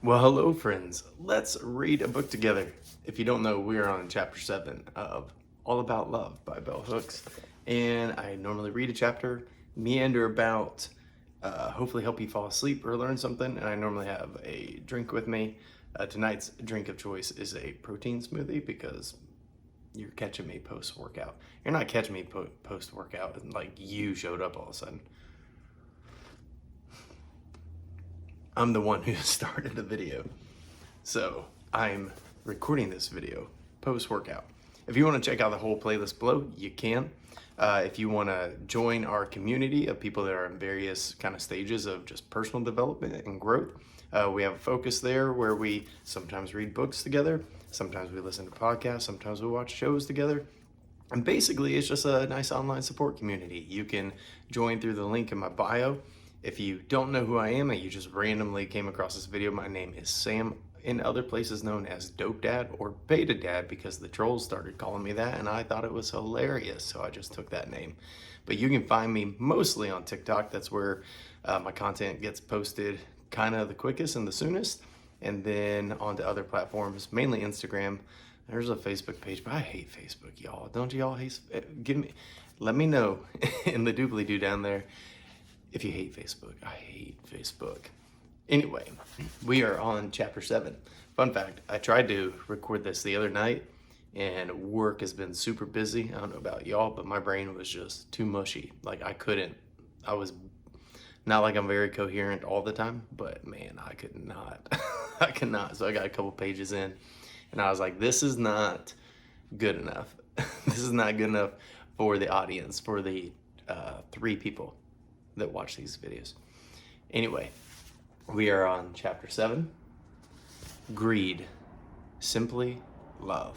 Well, hello, friends. Let's read a book together. If you don't know, we are on chapter 7 of All About Love by Bell Hooks. And I normally read a chapter, meander about, hopefully help you fall asleep or learn something. And I normally have a drink with me. Tonight's drink of choice is a protein smoothie because you're catching me post workout. You're not catching me post workout, like you showed up all of a sudden. I'm the one who started the video. So I'm recording this video post-workout. If you want to check out the whole playlist below, you can. If you want to join our community of people that are in various kind of stages of just personal development and growth, we have a focus there where we sometimes read books together, sometimes we listen to podcasts, sometimes we watch shows together. And basically, it's just a nice online support community. You can join through the link in my bio. If you don't know who I am and you just randomly came across this video, my name is Sam, in other places known as Dope Dad or Beta Dad, because the trolls started calling me that and I thought it was hilarious, so I just took that name. But you can find me mostly on TikTok. That's where my content gets posted kind of the quickest and the soonest, and then onto other platforms, mainly Instagram. There's a Facebook page, but I hate Facebook, y'all. Don't y'all hate? Let me know in the doobly-doo down there if you hate Facebook. I hate Facebook. Anyway, we are on chapter 7. Fun fact, I tried to record this the other night and work has been super busy. I don't know about y'all, but my brain was just too mushy. Like I was not like I'm very coherent all the time, but man, I could not. I could not. So I got a couple pages in and I was like, this is not good enough. This is not good enough for the audience, for the 3 people that watch these videos. Anyway, we are on chapter 7, Greed, Simply Love.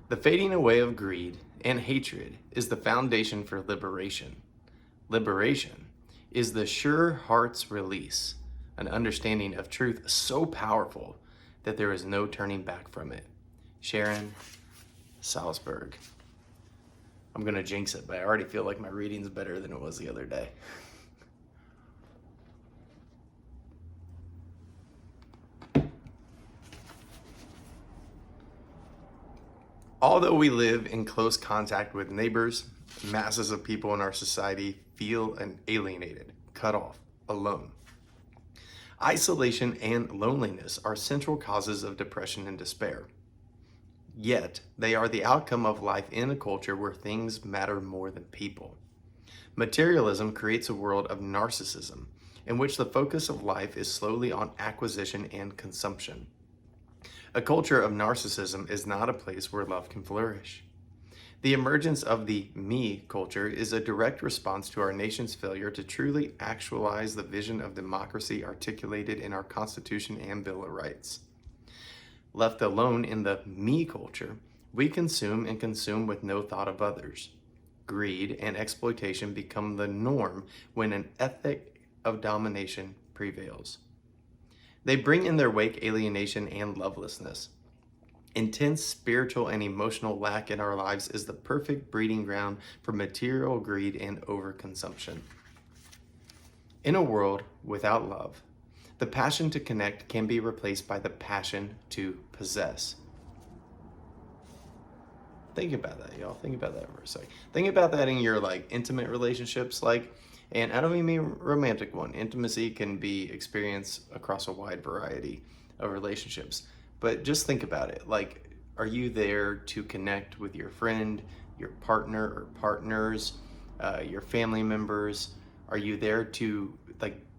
The fading away of greed and hatred is the foundation for liberation. Liberation is the sure heart's release, an understanding of truth so powerful that there is no turning back from it. Sharon Salzberg. I'm gonna jinx it, but I already feel like my reading's better than it was the other day. Although we live in close contact with neighbors, masses of people in our society feel alienated, cut off, alone. Isolation and loneliness are central causes of depression and despair. Yet, they are the outcome of life in a culture where things matter more than people. Materialism creates a world of narcissism, in which the focus of life is slowly on acquisition and consumption. A culture of narcissism is not a place where love can flourish. The emergence of the me culture is a direct response to our nation's failure to truly actualize the vision of democracy articulated in our Constitution and Bill of Rights. Left alone in the me culture, we consume and consume with no thought of others. Greed and exploitation become the norm when an ethic of domination prevails. They bring in their wake alienation and lovelessness. Intense spiritual and emotional lack in our lives is the perfect breeding ground for material greed and overconsumption. In a world without love, the passion to connect can be replaced by the passion to possess. Think about that, y'all. Think about that for a second. Think about that in your intimate relationships, and I don't even mean romantic one. Intimacy can be experienced across a wide variety of relationships. But just think about it. Are you there to connect with your friend, your partner or partners, your family members? Are you there to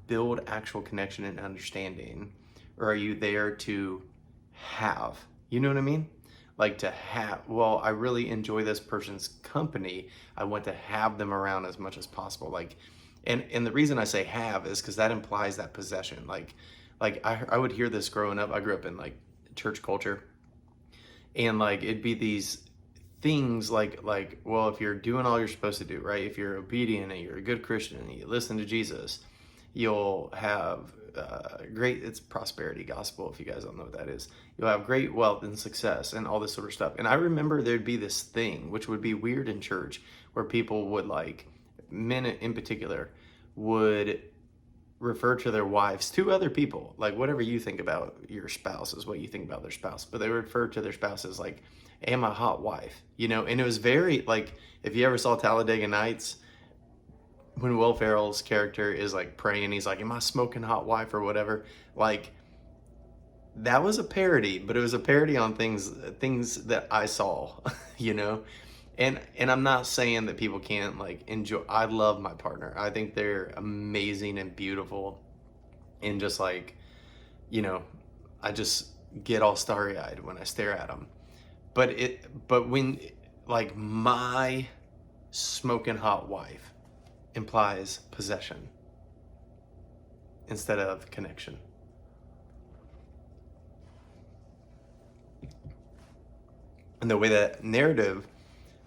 build actual connection and understanding? Or are you there to have? You know what I mean? To have, well, I really enjoy this person's company. I want to have them around as much as possible. And the reason I say have is because that implies that possession. I would hear this growing up. I grew up in church culture, and it'd be these things well, if you're doing all you're supposed to do, right? If you're obedient and you're a good Christian and you listen to Jesus, you'll have great, it's prosperity gospel, if you guys don't know what that is. You'll have great wealth and success and all this sort of stuff. And I remember there'd be this thing, which would be weird in church, where people would men in particular would refer to their wives to other people. Like whatever you think about your spouse is what you think about their spouse. But they refer to their spouse as like, "Hey, I'm a hot wife," you know? And it was very like, if you ever saw Talladega Nights, when Will Ferrell's character is like praying, he's like, "Am I smoking hot wife?" or whatever. Like, that was a parody, but it was a parody on things that I saw, you know? And I'm not saying that people can't like enjoy. I love my partner. I think they're amazing and beautiful, and just like, you know, I just get all starry-eyed when I stare at them. But when like my smoking hot wife implies possession instead of connection. And the way that narrative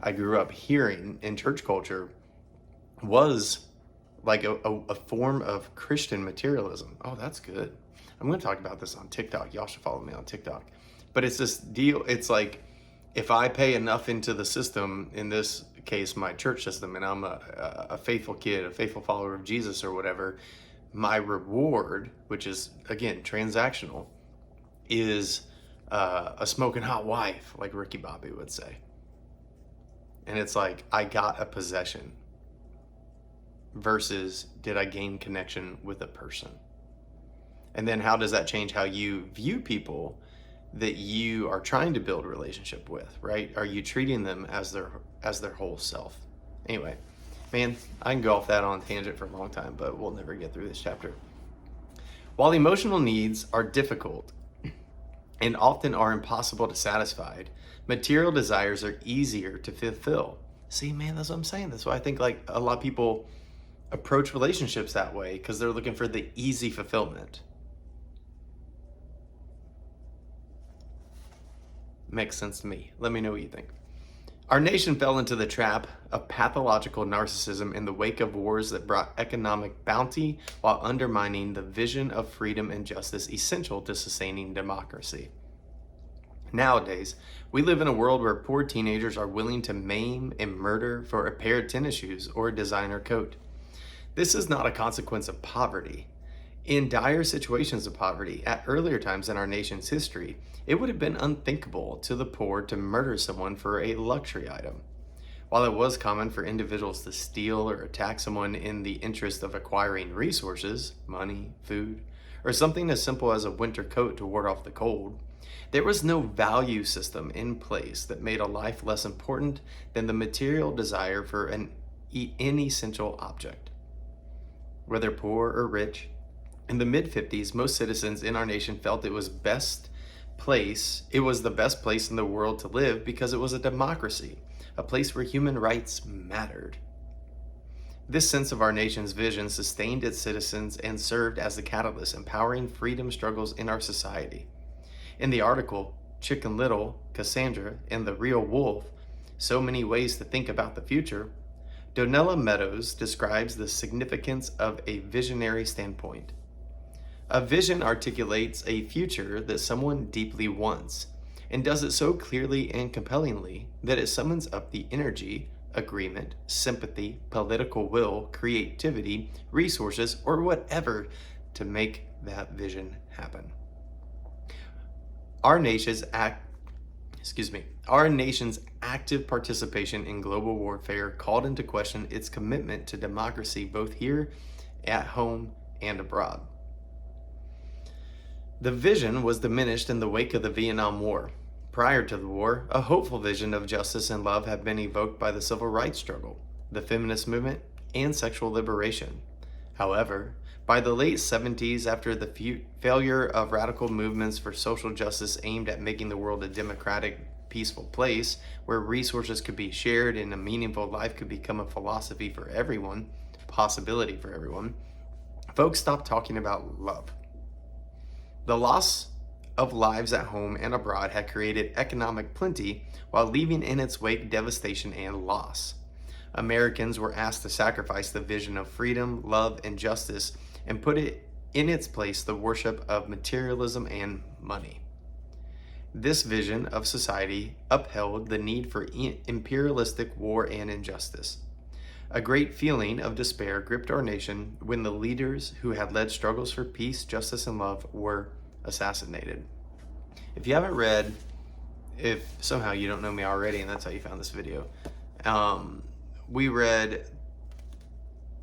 I grew up hearing in church culture was like a form of Christian materialism. Oh, that's good. I'm going to talk about this on TikTok. Y'all should follow me on TikTok. But it's this deal. It's like, if I pay enough into the system, in this case, my church system, and I'm a faithful kid, a faithful follower of Jesus or whatever, my reward, which is, again, transactional, is a smoking hot wife, like Ricky Bobby would say. And it's like, I got a possession versus did I gain connection with a person? And then how does that change how you view people that you are trying to build a relationship with, right? Are you treating them as their whole self? Anyway, man, I can go off that on a tangent for a long time, but we'll never get through this chapter. While emotional needs are difficult and often are impossible to satisfy, material desires are easier to fulfill. See, man, that's what I'm saying. That's why I think like a lot of people approach relationships that way, because they're looking for the easy fulfillment. Makes sense to me. Let me know what you think. Our nation fell into the trap of pathological narcissism in the wake of wars that brought economic bounty while undermining the vision of freedom and justice essential to sustaining democracy. Nowadays, we live in a world where poor teenagers are willing to maim and murder for a pair of tennis shoes or a designer coat. This is not a consequence of poverty. In dire situations of poverty, at earlier times in our nation's history, it would have been unthinkable to the poor to murder someone for a luxury item. While it was common for individuals to steal or attack someone in the interest of acquiring resources, money, food, or something as simple as a winter coat to ward off the cold, there was no value system in place that made a life less important than the material desire for an inessential object. Whether poor or rich, in the mid-50s, most citizens in our nation felt it was the best place in the world to live because it was a democracy, a place where human rights mattered. This sense of our nation's vision sustained its citizens and served as the catalyst empowering freedom struggles in our society. In the article, Chicken Little, Cassandra, and the Real Wolf, So Many Ways to Think About the Future, Donella Meadows describes the significance of a visionary standpoint. A vision articulates a future that someone deeply wants, and does it so clearly and compellingly that it summons up the energy, agreement, sympathy, political will, creativity, resources, or whatever to make that vision happen. Our nation's active participation in global warfare called into question its commitment to democracy both here at home and abroad. The vision was diminished in the wake of the Vietnam War. Prior to the war, a hopeful vision of justice and love had been evoked by the civil rights struggle, the feminist movement, and sexual liberation. However, by the late 70s, after the failure of radical movements for social justice aimed at making the world a democratic, peaceful place where resources could be shared and a meaningful life could become a philosophy for everyone, possibility for everyone, folks stopped talking about love. The loss of lives at home and abroad had created economic plenty while leaving in its wake devastation and loss. Americans were asked to sacrifice the vision of freedom, love, and justice and put it in its place the worship of materialism and money. This vision of society upheld the need for imperialistic war and injustice. A great feeling of despair gripped our nation when the leaders who had led struggles for peace, justice, and love were assassinated. If you haven't read, if somehow you don't know me already and that's how you found this video, we read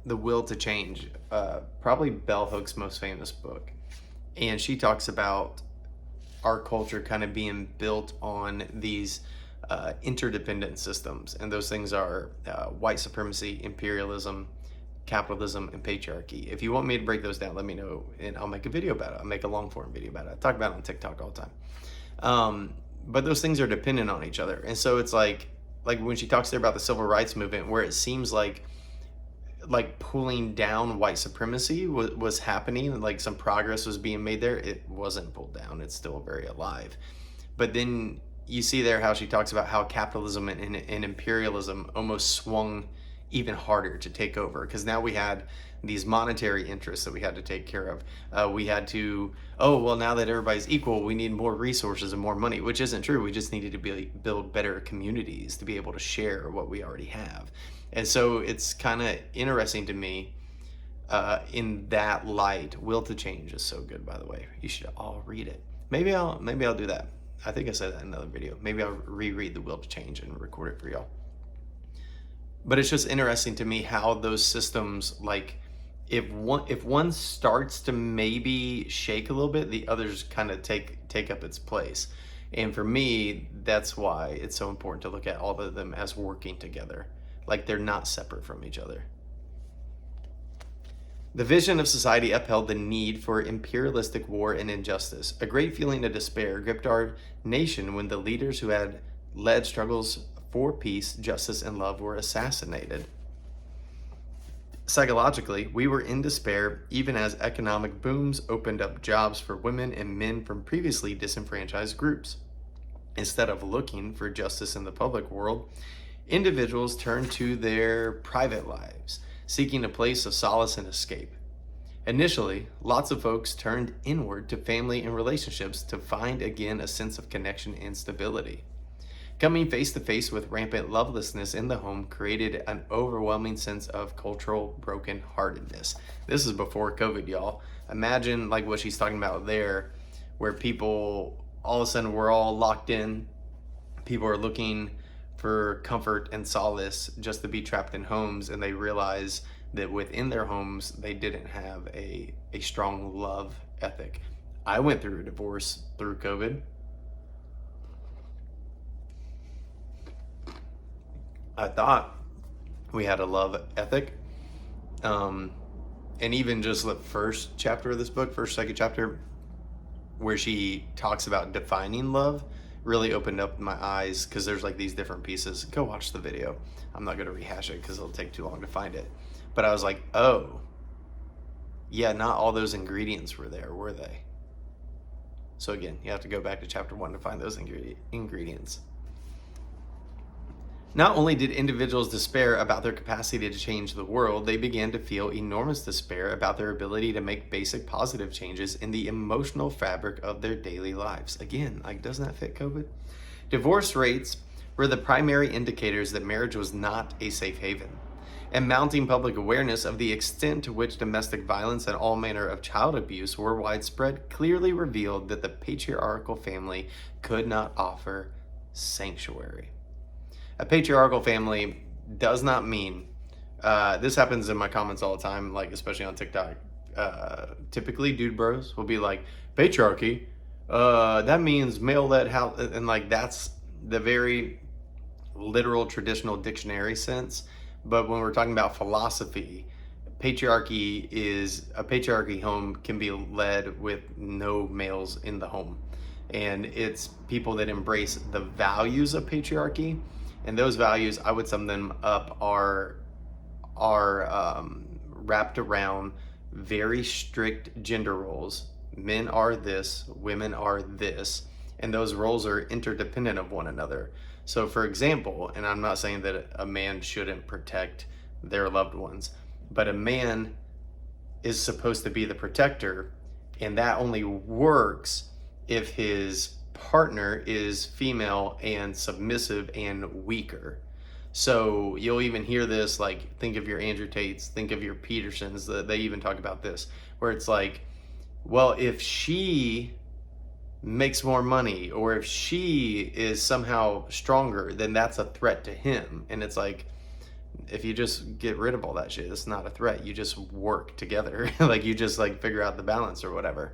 The Will to Change, probably Bell Hooks' most famous book. And she talks about our culture kind of being built on these interdependent systems. And those things are white supremacy, imperialism, capitalism, and patriarchy. If you want me to break those down, let me know and I'll make a video about it. I'll make a long form video about it. I talk about it on TikTok all the time. But those things are dependent on each other. And so it's like when she talks there about the civil rights movement, where it seems like pulling down white supremacy was happening, like some progress was being made there. It wasn't pulled down. It's still very alive. But then you see there how she talks about how capitalism and imperialism almost swung even harder to take over, because now we had these monetary interests that we had to take care of. We had to, now that everybody's equal, we need more resources and more money, which isn't true. We just needed to build better communities to be able to share what we already have. And so it's kind of interesting to me in that light. Will to Change is so good, by the way. You should all read it. Maybe I'll do that. I think I said that in another video. Maybe I'll reread The Will to Change and record it for y'all. But it's just interesting to me how those systems, like if one starts to maybe shake a little bit, the others kind of take up its place. And for me, that's why it's so important to look at all of them as working together. Like they're not separate from each other. The vision of society upheld the need for imperialistic war and injustice. A great feeling of despair gripped our nation when the leaders who had led struggles for peace, justice, and love were assassinated. Psychologically, we were in despair even as economic booms opened up jobs for women and men from previously disenfranchised groups. Instead of looking for justice in the public world, individuals turned to their private lives, seeking a place of solace and escape. Initially, lots of folks turned inward to family and relationships to find again a sense of connection and stability. Coming face to face with rampant lovelessness in the home created an overwhelming sense of cultural brokenheartedness. This is before COVID, y'all. Imagine like what she's talking about there, where people, all of a sudden we're all locked in. People are looking for comfort and solace just to be trapped in homes, and they realize that within their homes, they didn't have a strong love ethic. I went through a divorce through COVID. I thought we had a love ethic. And even just the first chapter of this book, second chapter, where she talks about defining love, really opened up my eyes, because there's like these different pieces. Go watch the video. I'm not going to rehash it because it'll take too long to find it. But I was like, oh, yeah, not all those ingredients were there, were they? So again, you have to go back to chapter 1 to find those ingredients. Not only did individuals despair about their capacity to change the world, they began to feel enormous despair about their ability to make basic positive changes in the emotional fabric of their daily lives. Again, like, doesn't that fit COVID? Divorce rates were the primary indicators that marriage was not a safe haven. And mounting public awareness of the extent to which domestic violence and all manner of child abuse were widespread clearly revealed that the patriarchal family could not offer sanctuary. A patriarchal family does not mean, this happens in my comments all the time, like especially on TikTok. Typically dude bros will be like, patriarchy, that means male-led house, and like that's the very literal traditional dictionary sense. But when we're talking about philosophy, a patriarchy home can be led with no males in the home. And it's people that embrace the values of patriarchy. And those values, I would sum them up, are wrapped around very strict gender roles. Men are this, women are this, and those roles are interdependent of one another. So for example, and I'm not saying that a man shouldn't protect their loved ones, but a man is supposed to be the protector, and that only works if his partner is female and submissive and weaker. So you'll even hear this, like, think of your Andrew Tates, think of your Petersons, they even talk about this, where it's like, well, if she makes more money or if she is somehow stronger, then that's a threat to him. And it's like, if you just get rid of all that shit, it's not a threat. You just work together. Like, you just like figure out the balance or whatever.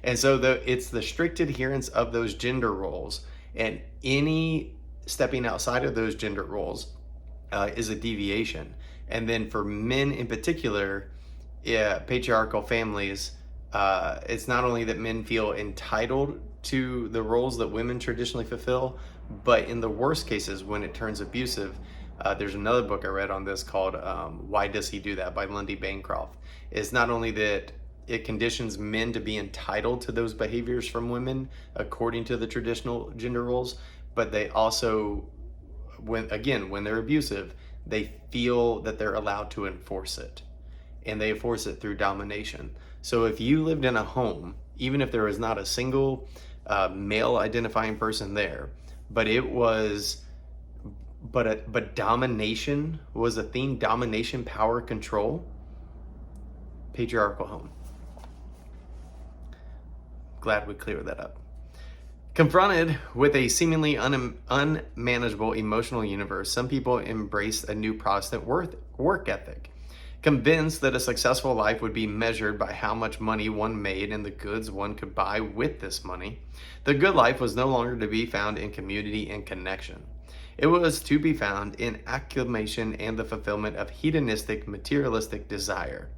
And so it's the strict adherence of those gender roles, and any stepping outside of those gender roles is a deviation. And then for men in particular, patriarchal families, it's not only that men feel entitled to the roles that women traditionally fulfill, but in the worst cases, when it turns abusive, there's another book I read on this called Why Does He Do That by Lundy Bancroft. It's not only that it conditions men to be entitled to those behaviors from women according to the traditional gender roles, but they also, when they're abusive, they feel that they're allowed to enforce it, and they enforce it through domination. So if you lived in a home, even if there was not a single male identifying person there, but domination was a theme, domination, power, control, patriarchal home. Glad we cleared that up. Confronted with a seemingly unmanageable emotional universe, some people embraced a new Protestant work ethic, convinced that a successful life would be measured by how much money one made and the goods one could buy with this money. The good life was no longer to be found in community and connection. It was to be found in acclamation and the fulfillment of hedonistic, materialistic desire.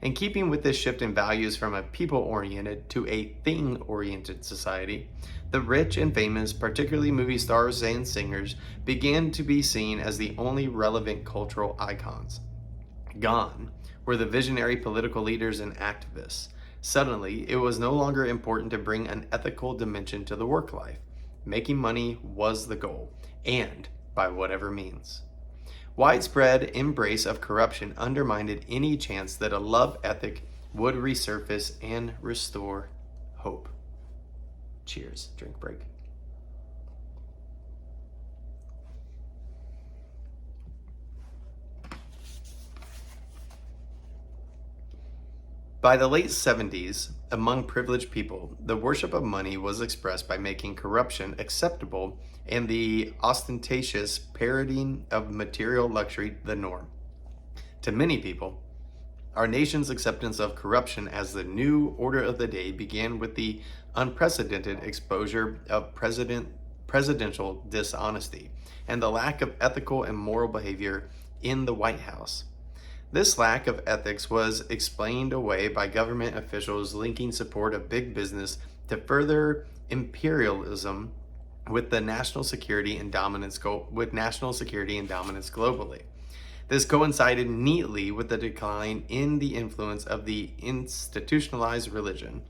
In keeping with this shift in values from a people-oriented to a thing-oriented society, the rich and famous, particularly movie stars and singers, began to be seen as the only relevant cultural icons. Gone were the visionary political leaders and activists. Suddenly, it was no longer important to bring an ethical dimension to the work life. Making money was the goal, and by whatever means. Widespread embrace of corruption undermined any chance that a love ethic would resurface and restore hope. Cheers. Drink break. By the late 70s, among privileged people, the worship of money was expressed by making corruption acceptable and the ostentatious parodying of material luxury the norm. To many people, our nation's acceptance of corruption as the new order of the day began with the unprecedented exposure of presidential dishonesty and the lack of ethical and moral behavior in the White House. This lack of ethics was explained away by government officials linking support of big business to further imperialism with national security and dominance globally. This coincided neatly with the decline in the influence of the institutionalized religion,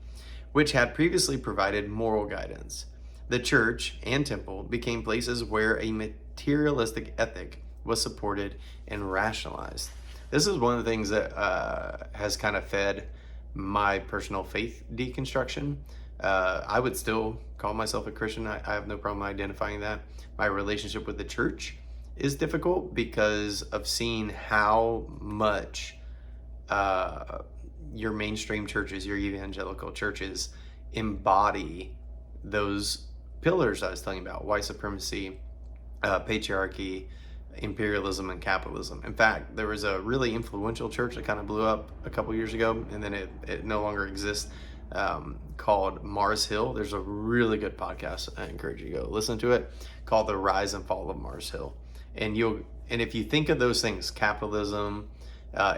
which had previously provided moral guidance. The church and temple became places where a materialistic ethic was supported and rationalized. This is one of the things that has kind of fed my personal faith deconstruction. I would still call myself a Christian. I have no problem identifying that. My relationship with the church is difficult because of seeing how much your mainstream churches, your evangelical churches, embody those pillars I was telling you about: white supremacy, patriarchy, imperialism, and capitalism. In fact, there was a really influential church that kind of blew up a couple years ago, and then it no longer exists, called Mars Hill. There's a really good podcast, I encourage you to go listen to it, called The Rise and Fall of Mars Hill. And if you think of those things, capitalism,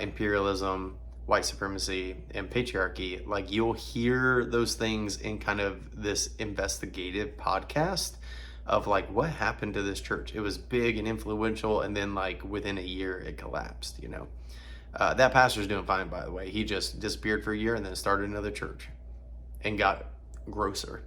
imperialism, white supremacy, and patriarchy, like, you'll hear those things in kind of this investigative podcast of like, what happened to this church? It was big and influential, and then like within a year it collapsed, you know. That pastor's doing fine, by the way. He just disappeared for a year and then started another church and got grosser.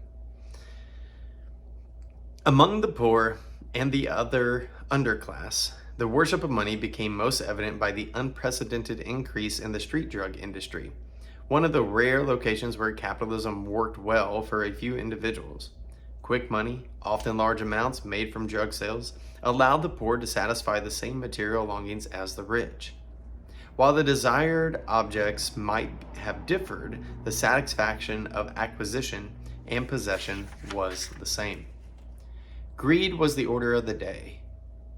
Among the poor and the other underclass, the worship of money became most evident by the unprecedented increase in the street drug industry, one of the rare locations where capitalism worked well for a few individuals. Quick money, often large amounts made from drug sales, allowed the poor to satisfy the same material longings as the rich. While the desired objects might have differed, the satisfaction of acquisition and possession was the same. Greed was the order of the day.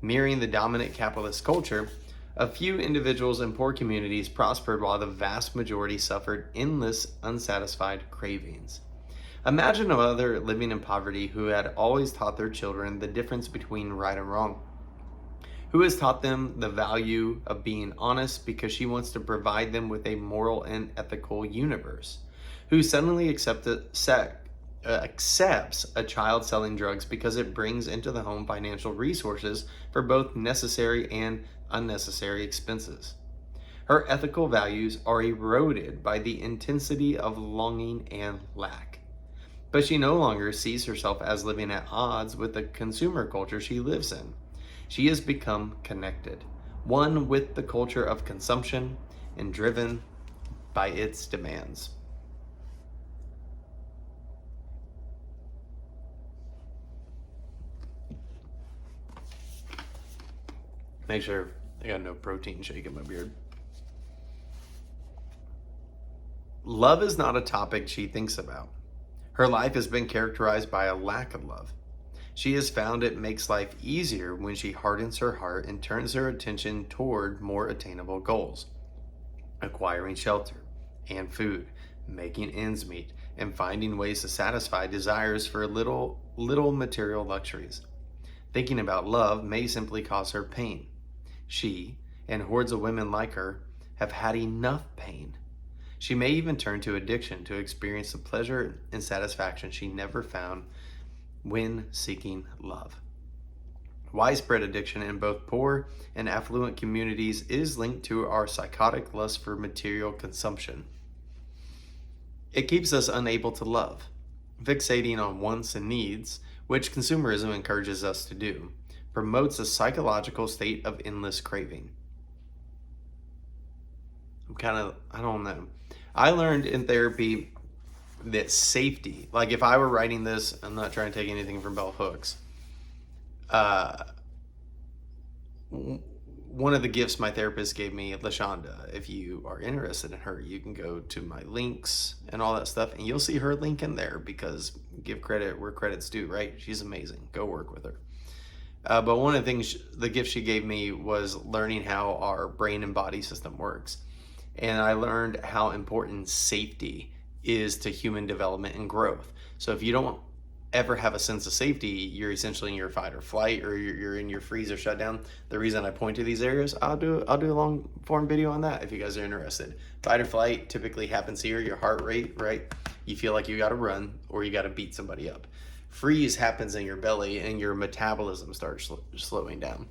Mirroring the dominant capitalist culture, a few individuals in poor communities prospered while the vast majority suffered endless, unsatisfied cravings. Imagine a mother living in poverty who had always taught their children the difference between right and wrong, who has taught them the value of being honest because she wants to provide them with a moral and ethical universe, who suddenly accepts a child selling drugs because it brings into the home financial resources for both necessary and unnecessary expenses. Her ethical values are eroded by the intensity of longing and lack. But she no longer sees herself as living at odds with the consumer culture she lives in. She has become connected, one with the culture of consumption and driven by its demands. Make sure I got no protein shake in my beard. Love is not a topic she thinks about. Her life has been characterized by a lack of love. She has found it makes life easier when she hardens her heart and turns her attention toward more attainable goals. Acquiring shelter and food, making ends meet, and finding ways to satisfy desires for little material luxuries. Thinking about love may simply cause her pain. She, and hordes of women like her, have had enough pain. She may even turn to addiction to experience the pleasure and satisfaction she never found when seeking love. Widespread addiction in both poor and affluent communities is linked to our psychotic lust for material consumption. It keeps us unable to love. Fixating on wants and needs, which consumerism encourages us to do, promotes a psychological state of endless craving. I don't know. I learned in therapy that safety, like if I were writing this, I'm not trying to take anything from Bell Hooks. One of the gifts my therapist gave me, LaShonda, if you are interested in her, you can go to my links and all that stuff, and you'll see her link in there because give credit where credit's due, right? She's amazing. Go work with her. But one of the things, the gift she gave me was learning how our brain and body system works. And I learned how important safety is to human development and growth. So if you don't ever have a sense of safety, you're essentially in your fight or flight, or you're in your freeze or shutdown. The reason I point to these areas, I'll do a long form video on that if you guys are interested. Fight or flight typically happens here, your heart rate, right? You feel like you gotta run or you gotta beat somebody up. Freeze happens in your belly and your metabolism starts slowing down.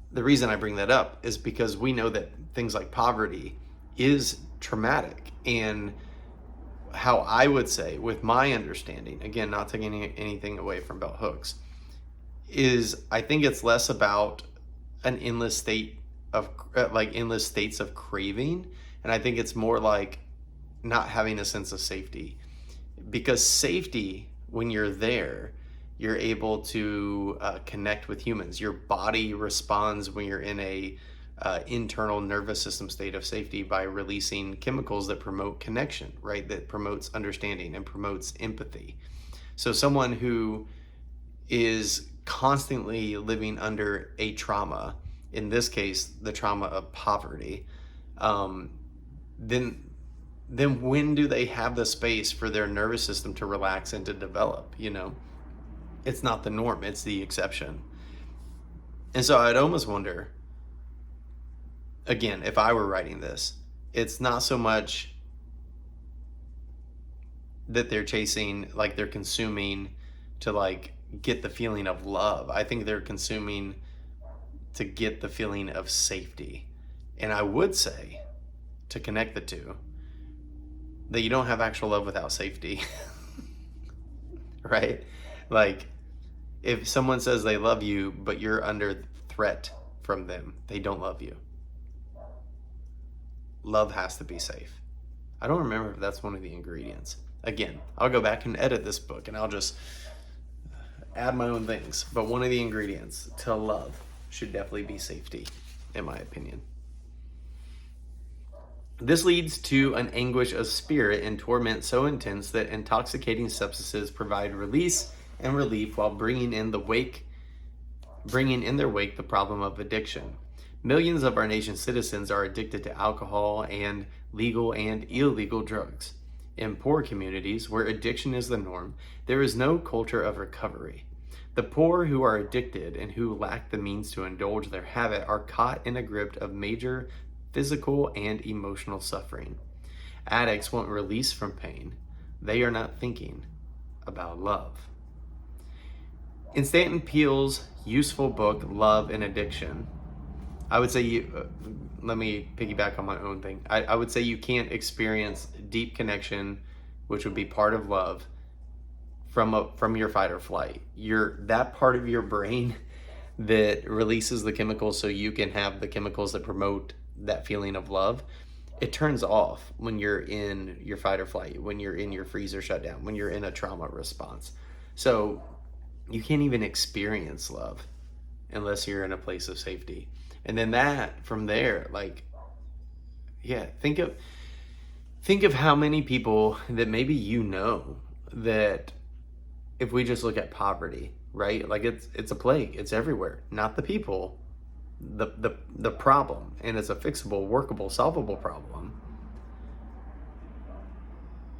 The reason I bring that up is because we know that things like poverty is traumatic, and how I would say, with my understanding, again, not taking anything away from Bell Hooks, is I think it's less about an endless state of endless states of craving, and I think it's more like not having a sense of safety, because safety, when you're there, you're able to connect with humans. Your body responds when you're in a internal nervous system state of safety by releasing chemicals that promote connection, right? That promotes understanding and promotes empathy. So someone who is constantly living under a trauma, in this case, the trauma of poverty, then when do they have the space for their nervous system to relax and to develop, you know? It's not the norm, it's the exception. And so I'd almost wonder, again, if I were writing this, it's not so much that they're chasing, like they're consuming to like get the feeling of love. I think they're consuming to get the feeling of safety. And I would say, to connect the two, that you don't have actual love without safety. Right? Like, if someone says they love you, but you're under threat from them, they don't love you. Love has to be safe. I don't remember if that's one of the ingredients. Again, I'll go back and edit this book and I'll just add my own things. But one of the ingredients to love should definitely be safety, in my opinion. This leads to an anguish of spirit and torment so intense that intoxicating substances provide release and relief while bringing in their wake the problem of addiction. Millions of our nation's citizens are addicted to alcohol and legal and illegal drugs. In poor communities where addiction is the norm, there is no culture of recovery. The poor who are addicted and who lack the means to indulge their habit are caught in a grip of major physical and emotional suffering. Addicts want release from pain. They are not thinking about love. In Stanton Peele's useful book, Love and Addiction, I would say let me piggyback on my own thing. I would say you can't experience deep connection, which would be part of love, from your fight or flight. That part of your brain that releases the chemicals so you can have the chemicals that promote that feeling of love, it turns off when you're in your fight or flight, when you're in your freeze or shutdown, when you're in a trauma response. So you can't even experience love unless you're in a place of safety. And then from there, think of how many people that maybe that if we just look at poverty, right? Like it's a plague. It's everywhere. Not the people, the problem. And it's a fixable, workable, solvable problem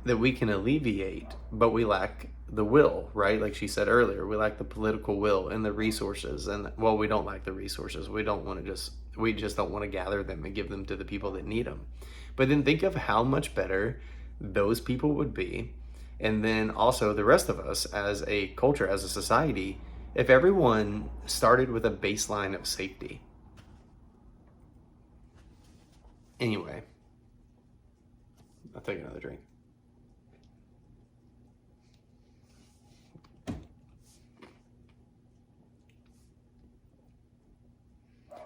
that we can alleviate, but we lack the will, right? Like she said earlier, we lack the political will and the resources. And well, we don't lack the resources. We just don't want to gather them and give them to the people that need them. But then think of how much better those people would be. And then also the rest of us as a culture, as a society, if everyone started with a baseline of safety. Anyway, I'll take another drink.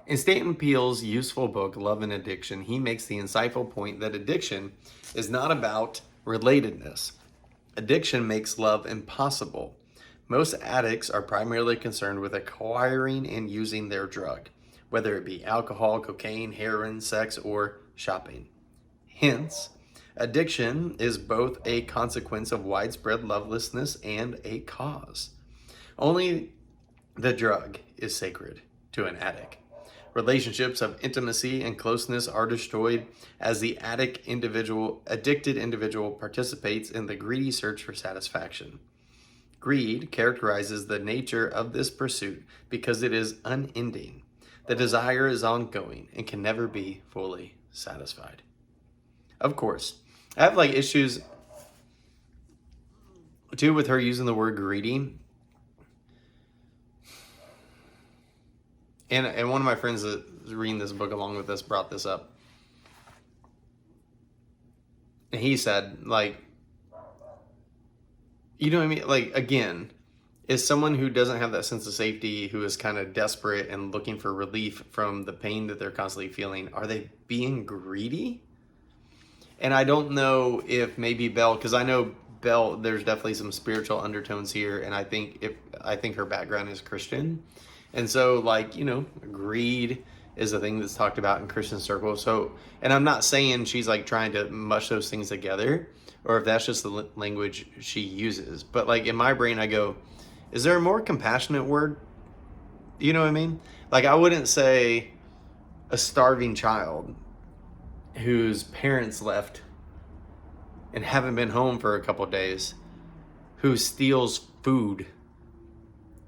In Stanton Peele's useful book, Love and Addiction, he makes the insightful point that addiction is not about relatedness. Addiction makes love impossible. Most addicts are primarily concerned with acquiring and using their drug, whether it be alcohol, cocaine, heroin, sex, or shopping. Hence, addiction is both a consequence of widespread lovelessness and a cause. Only the drug is sacred to an addict. Relationships of intimacy and closeness are destroyed as the addicted individual participates in the greedy search for satisfaction. Greed characterizes the nature of this pursuit because it is unending. The desire is ongoing and can never be fully satisfied. Of course, I have issues too with her using the word greedy. And one of my friends that was reading this book along with us brought this up. And he said, you know what I mean? Again, is someone who doesn't have that sense of safety, who is kind of desperate and looking for relief from the pain that they're constantly feeling, are they being greedy? And I don't know if maybe Belle, because I know Belle, there's definitely some spiritual undertones here. And I think her background is Christian. And so, greed is a thing that's talked about in Christian circles. So, and I'm not saying she's trying to mush those things together, or if that's just the language she uses. But in my brain, I go, is there a more compassionate word? You know what I mean? I wouldn't say a starving child whose parents left and haven't been home for a couple of days, who steals food.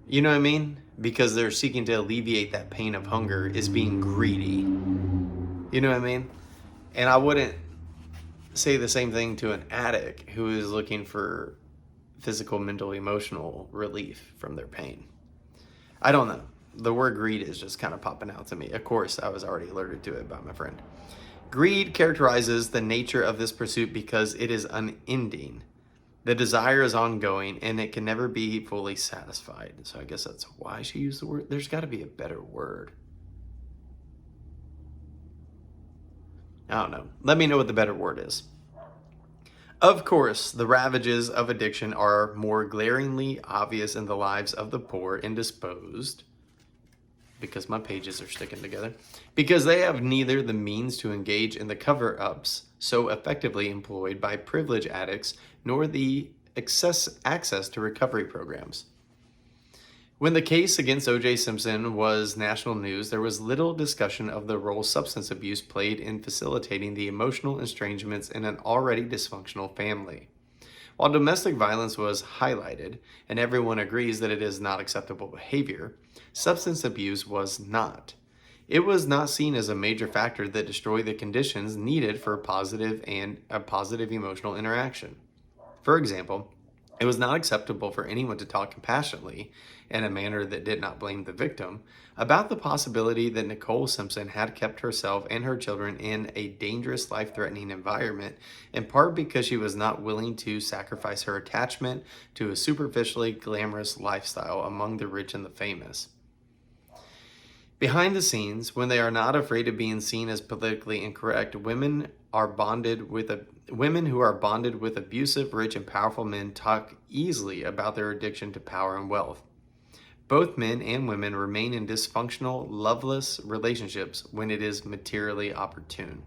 You know what I mean? Because they're seeking to alleviate that pain of hunger is being greedy. You know what I mean? And I wouldn't say the same thing to an addict who is looking for physical, mental, emotional relief from their pain. I don't know. The word greed is just kind of popping out to me. Of course, I was already alerted to it by my friend. Greed characterizes the nature of this pursuit because it is unending. The desire is ongoing and it can never be fully satisfied. So I guess that's why she used the word. There's got to be a better word. I don't know. Let me know what the better word is. Of course, the ravages of addiction are more glaringly obvious in the lives of the poor and disposed, because my pages are sticking together, because they have neither the means to engage in the cover-ups so effectively employed by privilege addicts, nor the access to recovery programs. When the case against O.J. Simpson was national news, there was little discussion of the role substance abuse played in facilitating the emotional estrangements in an already dysfunctional family. While domestic violence was highlighted, and everyone agrees that it is not acceptable behavior, substance abuse was not. It was not seen as a major factor that destroyed the conditions needed for a positive emotional interaction. For example, it was not acceptable for anyone to talk compassionately, in a manner that did not blame the victim, about the possibility that Nicole Simpson had kept herself and her children in a dangerous, life-threatening environment, in part because she was not willing to sacrifice her attachment to a superficially glamorous lifestyle among the rich and the famous. Behind the scenes, when they are not afraid of being seen as politically incorrect, women who are bonded with abusive, rich, and powerful men talk easily about their addiction to power and wealth. Both men and women remain in dysfunctional, loveless relationships when it is materially opportune.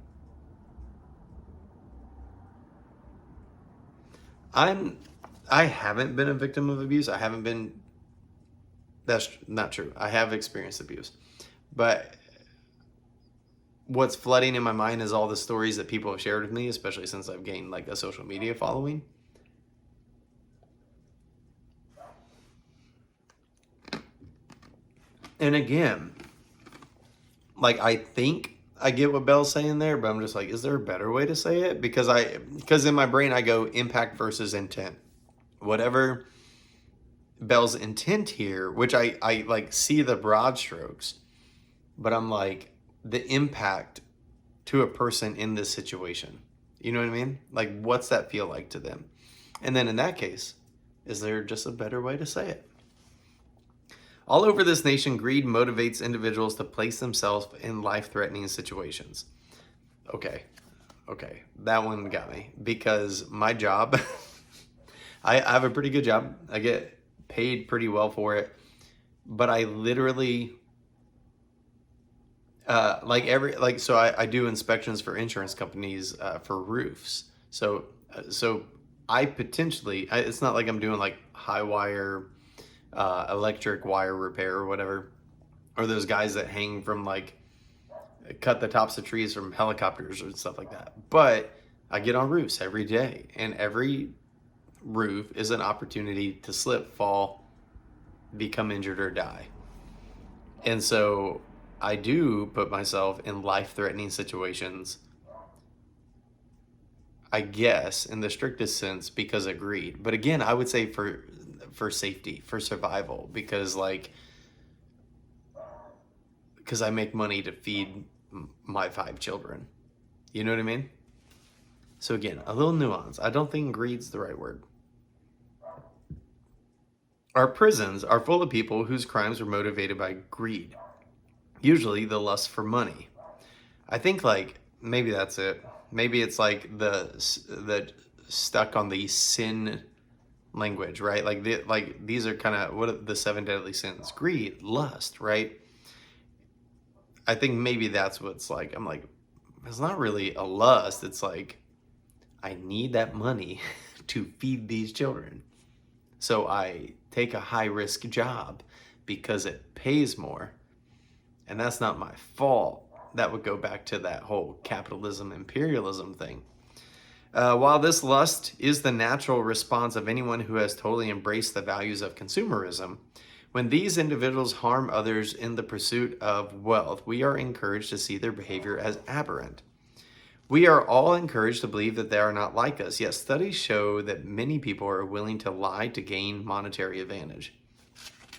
I haven't been a victim of abuse. That's not true. I have experienced abuse. But what's flooding in my mind is all the stories that people have shared with me, especially since I've gained like a social media following. And again, like, I think I get what Belle's saying there, but I'm just like, is there a better way to say it? Because in my brain, I go impact versus intent. Whatever Belle's intent here, which I like see the broad strokes, but I'm like, the impact to a person in this situation. You know what I mean? Like, what's that feel like to them? And then in that case, is there just a better way to say it? All over this nation, greed motivates individuals to place themselves in life-threatening situations. Okay, that one got me, because my job, I have a pretty good job. I get paid pretty well for it, but I literally, so I do inspections for insurance companies for roofs. So I potentially, it's not like I'm doing like high wire, electric wire repair or whatever, or those guys that hang from like, cut the tops of trees from helicopters or stuff like that. But I get on roofs every day, and every roof is an opportunity to slip, fall, become injured, or die. And so I do put myself in life-threatening situations, I guess, in the strictest sense, because of greed. But again, I would say for safety, for survival, because I make money to feed my 5 children. You know what I mean? So again, a little nuance. I don't think greed's the right word. Our prisons are full of people whose crimes are motivated by greed, usually the lust for money. I think like maybe that's it. Maybe it's like the stuck on the sin language, right? Like these are kind of what are the 7 deadly sins: greed, lust, right? I think maybe that's what's like. I'm like, it's not really a lust. It's like, I need that money to feed these children. So I take a high risk job because it pays more. And that's not my fault. That would go back to that whole capitalism, imperialism thing. While this lust is the natural response of anyone who has totally embraced the values of consumerism, when these individuals harm others in the pursuit of wealth, we are encouraged to see their behavior as aberrant. We are all encouraged to believe that they are not like us, yet studies show that many people are willing to lie to gain monetary advantage.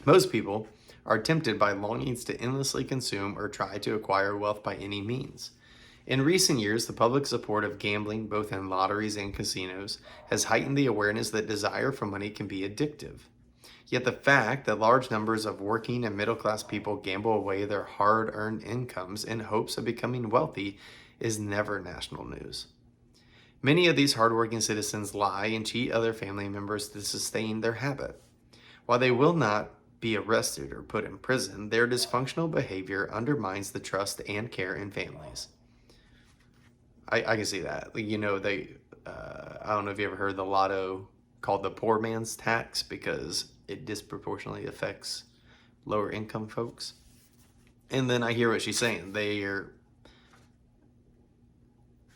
Most people are tempted by longings to endlessly consume or try to acquire wealth by any means. In recent years, the public support of gambling, both in lotteries and casinos, has heightened the awareness that desire for money can be addictive. Yet the fact that large numbers of working and middle-class people gamble away their hard-earned incomes in hopes of becoming wealthy is never national news. Many of these hardworking citizens lie and cheat other family members to sustain their habit. While they will not be arrested or put in prison, their dysfunctional behavior undermines the trust and care in families. I can see that. You know, I don't know if you ever heard the lotto called the poor man's tax because it disproportionately affects lower income folks. And then I hear what she's saying. They are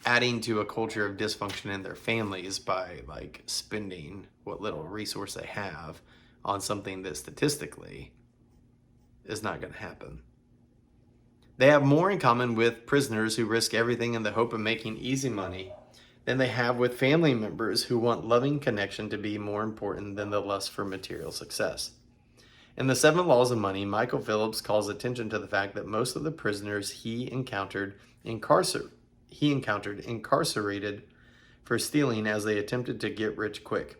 adding to a culture of dysfunction in their families by like spending what little resource they have on something that statistically is not going to happen. They have more in common with prisoners who risk everything in the hope of making easy money than they have with family members who want loving connection to be more important than the lust for material success. In The 7 Laws of Money, Michael Phillips calls attention to the fact that most of the prisoners he encountered incarcerated for stealing as they attempted to get rich quick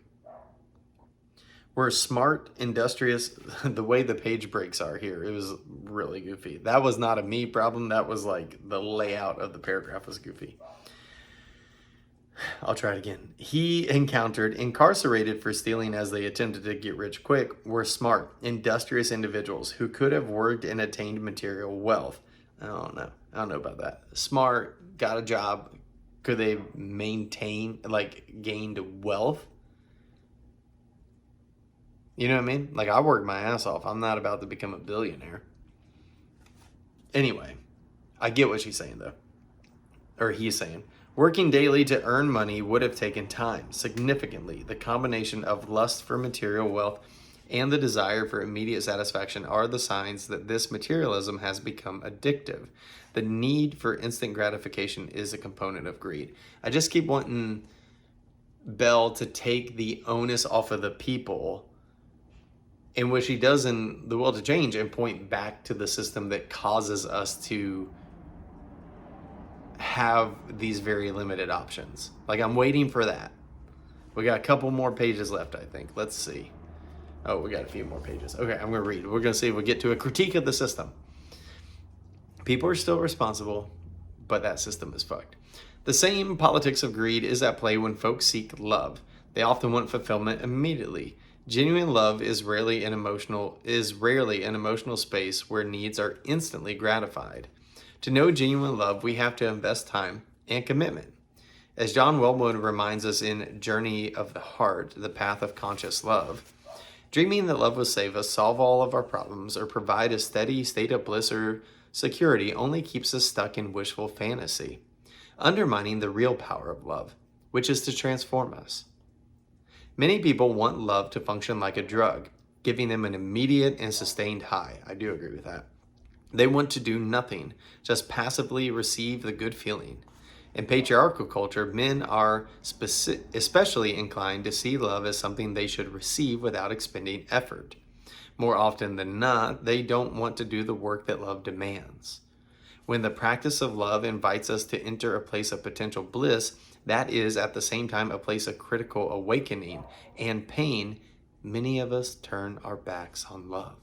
were smart, industrious. The way the page breaks are here, it was really goofy. That was not a me problem. That was like the layout of the paragraph was goofy. I'll try it again. He encountered incarcerated for stealing as they attempted to get rich quick were smart, industrious individuals who could have worked and attained material wealth. I don't know about that. Smart, got a job. Could they gained wealth? You know what I mean? Like, I worked my ass off. I'm not about to become a billionaire. Anyway, I get what she's saying, though. Or he's saying. Working daily to earn money would have taken time, significantly. The combination of lust for material wealth and the desire for immediate satisfaction are the signs that this materialism has become addictive. The need for instant gratification is a component of greed. I just keep wanting Bell to take the onus off of the people, in which he does in The Will to Change, and point back to the system that causes us to have these very limited options. Like, I'm waiting for that. We got a couple more pages left, I think. Let's see. Oh, we got a few more pages. Okay, I'm going to read. We're going to see if we get to a critique of the system. People are still responsible, but that system is fucked. The same politics of greed is at play when folks seek love. They often want fulfillment immediately. Genuine love is rarely an emotional space where needs are instantly gratified. To know genuine love, we have to invest time and commitment. As John Wellwood reminds us in Journey of the Heart, The Path of Conscious Love, dreaming that love will save us, solve all of our problems, or provide a steady state of bliss or security only keeps us stuck in wishful fantasy, undermining the real power of love, which is to transform us. Many people want love to function like a drug, giving them an immediate and sustained high. I do agree with that. They want to do nothing, just passively receive the good feeling. In patriarchal culture, men are especially inclined to see love as something they should receive without expending effort. More often than not, they don't want to do the work that love demands. When the practice of love invites us to enter a place of potential bliss, that is at the same time a place of critical awakening and pain, many of us turn our backs on love.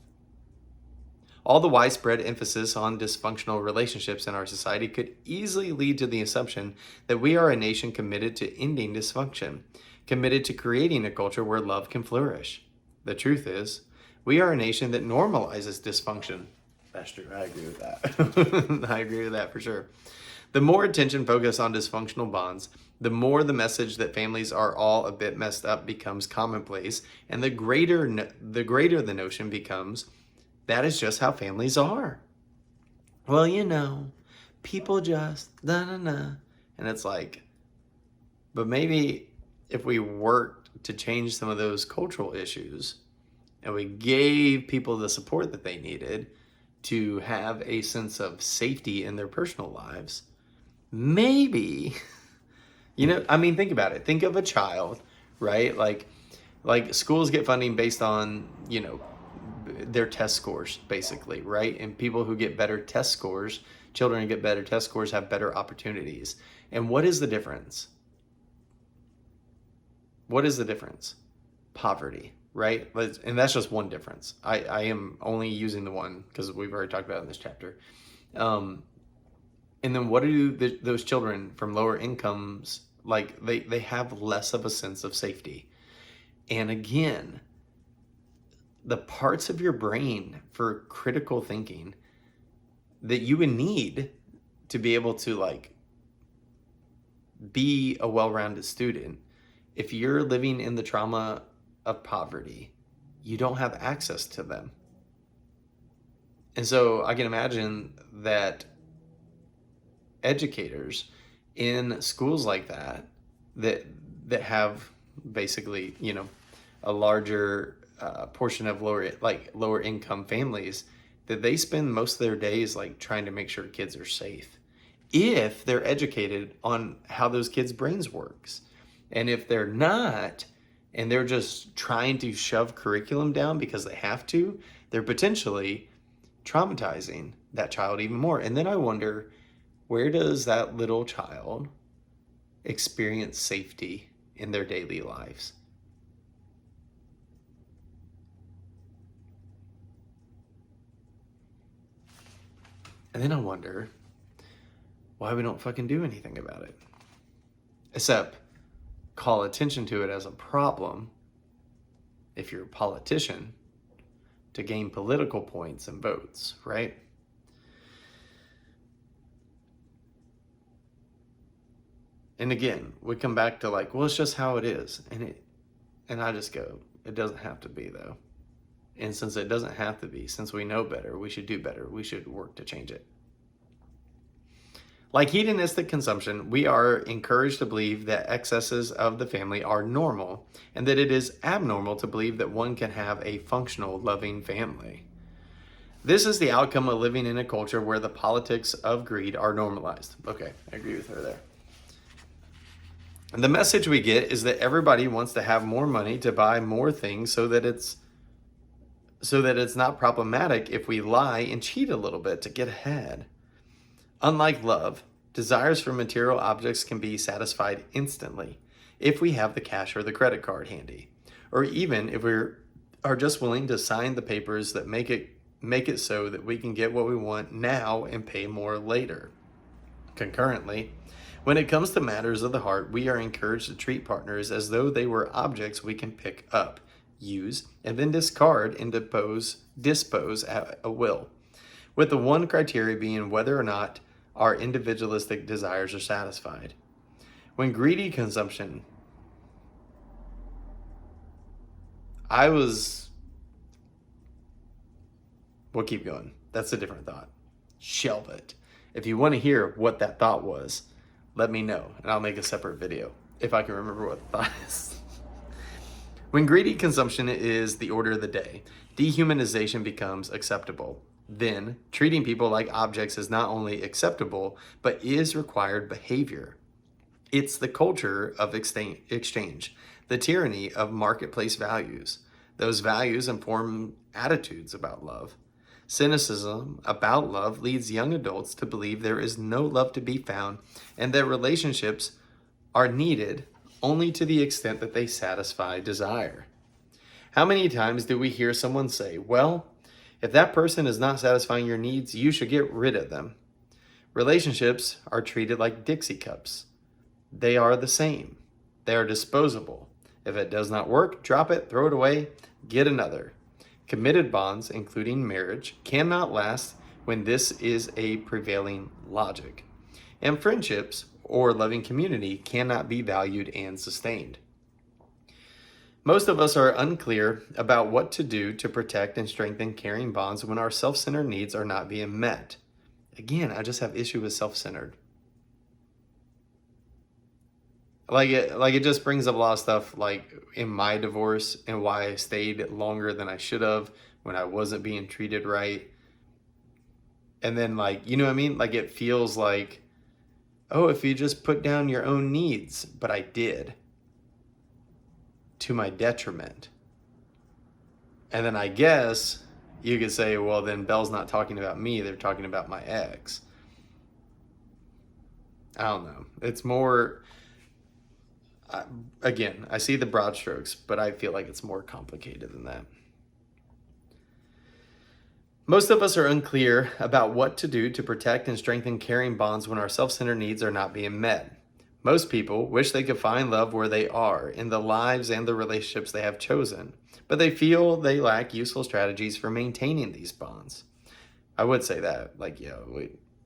All the widespread emphasis on dysfunctional relationships in our society could easily lead to the assumption that we are a nation committed to ending dysfunction, committed to creating a culture where love can flourish. The truth is, we are a nation that normalizes dysfunction. That's true. I agree with that. I agree with that for sure. The more attention focused on dysfunctional bonds, the more the message that families are all a bit messed up becomes commonplace, and the greater the notion becomes that is just how families are. Well, you know, people just and it's like, but maybe if we worked to change some of those cultural issues and we gave people the support that they needed to have a sense of safety in their personal lives, maybe, you know, I mean, think about it. Think of a child, right? Like schools get funding based on, you know, their test scores, basically, right? And people who get better test scores, children who get better test scores have better opportunities. And what is the difference? What is the difference? Poverty, right? And that's just one difference. I am only using the one because we've already talked about it in this chapter. And then what do those children from lower Like they have less of a sense of safety. And again, the parts of your brain for critical thinking that you would need to be able to like be a well-rounded student, if you're living in the trauma of poverty, you don't have access to them. And so I can imagine that educators in schools like that have basically, you know, a larger portion of lower income families, that they spend most of their days like trying to make sure kids are safe, if they're educated on how those kids' brains works. And if they're not, and they're just trying to shove curriculum down because they have to, they're potentially traumatizing that child even more. And then I wonder, where does that little child experience safety in their daily lives? And then I wonder why we don't fucking do anything about it. Except call attention to it as a problem, if you're a politician, to gain political points and votes, right? And again, we come back to like, well, it's just how it is. And I just go, it doesn't have to be though. And since it doesn't have to be, since we know better, we should do better. We should work to change it. Like hedonistic consumption, we are encouraged to believe that excesses of the family are normal, and that it is abnormal to believe that one can have a functional, loving family. This is the outcome of living in a culture where the politics of greed are normalized. Okay, I agree with her there. And the message we get is that everybody wants to have more money to buy more things, so that it's not problematic if we lie and cheat a little bit to get ahead. Unlike love, desires for material objects can be satisfied instantly if we have the cash or the credit card handy, or even if we are just willing to sign the papers that make it so that we can get what we want now and pay more later. Concurrently, when it comes to matters of the heart, we are encouraged to treat partners as though they were objects we can pick up, use, and then discard and dispose at a will, with the one criteria being whether or not our individualistic desires are satisfied. When greedy consumption, we'll keep going. That's a different thought. Shelve it. If you want to hear what that thought was, let me know, and I'll make a separate video if I can remember what the thought is. When greedy consumption is the order of the day, dehumanization becomes acceptable. Then, treating people like objects is not only acceptable, but is required behavior. It's the culture of exchange, the tyranny of marketplace values. Those values inform attitudes about love. Cynicism about love leads young adults to believe there is no love to be found, and that relationships are needed only to the extent that they satisfy desire. How many times do we hear someone say, well, if that person is not satisfying your needs, you should get rid of them. Relationships are treated like Dixie cups. They are the same. They are disposable. If it does not work, drop it, throw it away, get another. Committed bonds, including marriage, cannot last when this is a prevailing logic. And friendships or loving community cannot be valued and sustained. Most of us are unclear about what to do to protect and strengthen caring bonds when our self-centered needs are not being met. Again, I just have issue with self-centered. Like it just brings up a lot of stuff like in my divorce and why I stayed longer than I should have when I wasn't being treated right. And then like, you know what I mean? Like it feels like, oh, if you just put down your own needs, but I did. To my detriment. And then I guess you could say, well, then Belle's not talking about me, they're talking about my ex. I don't know. It's more, again, I see the broad strokes, but I feel like it's more complicated than that. Most of us are unclear about what to do to protect and strengthen caring bonds when our self-centered needs are not being met. Most people wish they could find love where they are, in the lives and the relationships they have chosen, but they feel they lack useful strategies for maintaining these bonds. I would say that, like, yeah,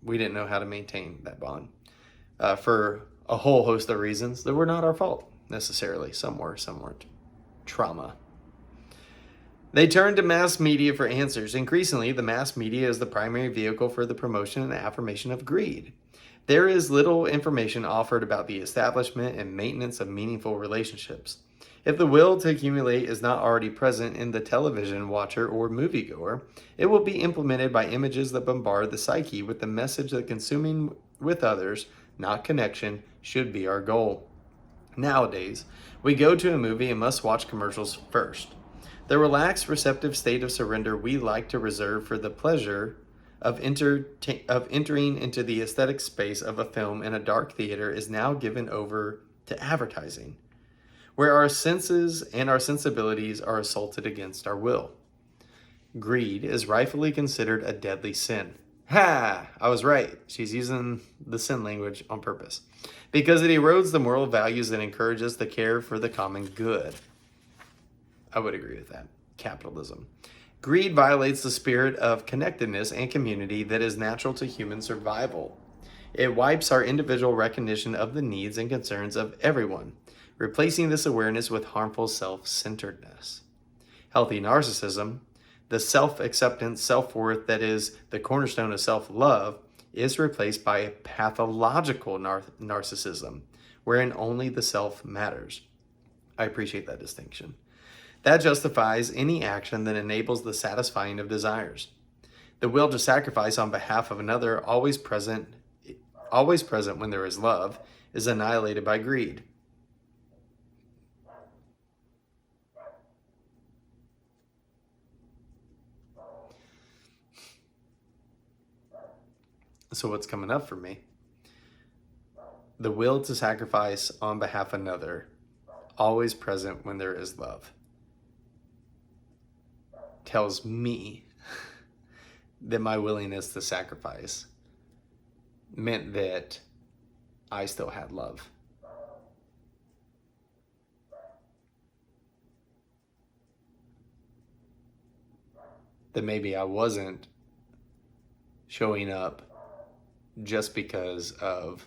we didn't know how to maintain that bond for a whole host of reasons that were not our fault necessarily. Some weren't. Trauma. They turn to mass media for answers. Increasingly, the mass media is the primary vehicle for the promotion and affirmation of greed. There is little information offered about the establishment and maintenance of meaningful relationships. If the will to accumulate is not already present in the television watcher or moviegoer, it will be implemented by images that bombard the psyche with the message that consuming with others, not connection, should be our goal. Nowadays, we go to a movie and must watch commercials first. The relaxed, receptive state of surrender we like to reserve for the pleasure of entering into the aesthetic space of a film in a dark theater is now given over to advertising, where our senses and our sensibilities are assaulted against our will. Greed is rightfully considered a deadly sin. Ha! I was right. She's using the sin language on purpose. Because it erodes the moral values that encourage us to care for the common good. I would agree with that. Capitalism. Greed violates the spirit of connectedness and community that is natural to human survival. It wipes our individual recognition of the needs and concerns of everyone, replacing this awareness with harmful self-centeredness. Healthy narcissism, the self-acceptance, self-worth that is the cornerstone of self-love, is replaced by pathological narcissism, wherein only the self matters. I appreciate that distinction. That justifies any action that enables the satisfying of desires. The will to sacrifice on behalf of another, always present when there is love, is annihilated by greed. So what's coming up for me? The will to sacrifice on behalf of another, always present when there is love, tells me that my willingness to sacrifice meant that I still had love. That maybe I wasn't showing up just because of